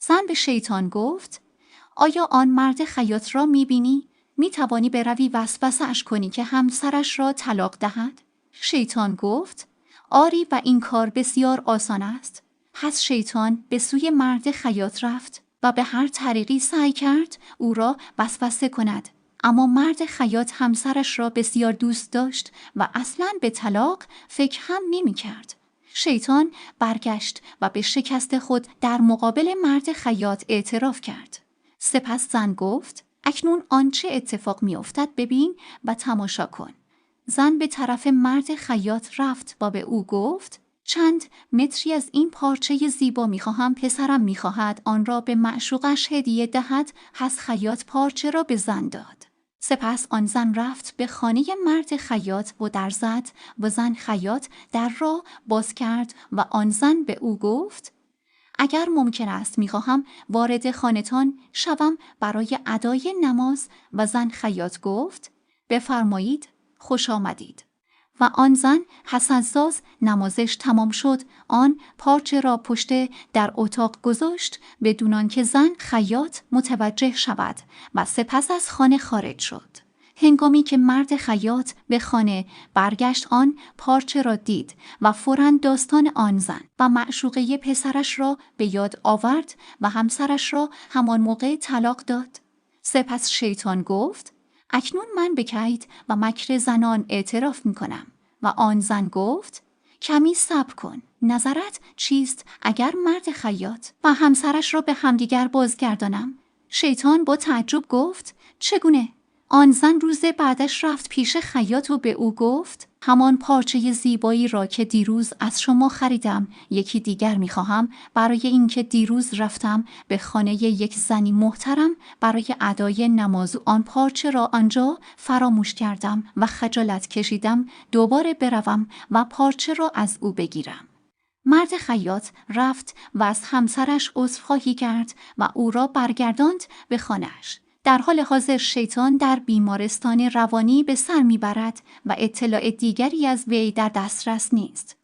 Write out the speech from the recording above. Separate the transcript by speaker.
Speaker 1: زن به شیطان گفت: آیا آن مرد خیاط را می‌بینی؟ می‌توانی بروی وسوسه‌اش کنی که همسرش را طلاق دهد؟ شیطان گفت: آری و این کار بسیار آسان است. پس شیطان به سوی مرد خیاط رفت و به هر طریقی سعی کرد او را وسوسه کند. اما مرد خیاط همسرش را بسیار دوست داشت و اصلاً به طلاق فکر هم نمی کرد. شیطان برگشت و به شکست خود در مقابل مرد خیاط اعتراف کرد. سپس زن گفت: اکنون آنچه اتفاق می افتد ببین و تماشا کن. زن به طرف مرد خیاط رفت و به او گفت: چند متری از این پارچه زیبا می‌خواهم. پسرم می‌خواهد آن را به معشوقش هدیه دهد. پس خیاط پارچه را به زن داد. سپس آن زن رفت به خانه مرد خیاط و در زد و زن خیاط در را باز کرد و آن زن به او گفت: اگر ممکن است می‌خواهم وارد خانه‌تان شوم برای ادای نماز. و زن خیاط گفت: بفرمایید، خوش آمدید. و آن زن حسن‌ساز نمازش تمام شد، آن پارچه را پشت در اتاق گذاشت بدون آنکه زن خیاط متوجه شود و سپس از خانه خارج شد. هنگامی که مرد خیاط به خانه برگشت آن پارچه را دید و فوراً داستان آن زن و معشوقه پسرش را به یاد آورد و همسرش را همان موقع طلاق داد. سپس شیطان گفت: اکنون من به کید و مکر زنان اعتراف می کنم. و آن زن گفت: کمی صبر کن. نظرت چیست اگر مرد خیاط و همسرش را به همدیگر بازگردانم؟ شیطان با تعجب گفت: چگونه؟ آن زن روز بعدش رفت پیش خیاط و به او گفت: همان پارچه زیبایی را که دیروز از شما خریدم یکی دیگر می‌خواهم، برای اینکه دیروز رفتم به خانه یک زنی محترم برای ادای نماز و آن پارچه را آنجا فراموش کردم و خجالت کشیدم دوباره بروم و پارچه را از او بگیرم. مرد خیاط رفت و از همسرش عذرخواهی کرد و او را برگرداند به خانه‌اش. در حال حاضر شیطان در بیمارستان روانی به سر میبرد و اطلاع دیگری از وی در دسترس نیست.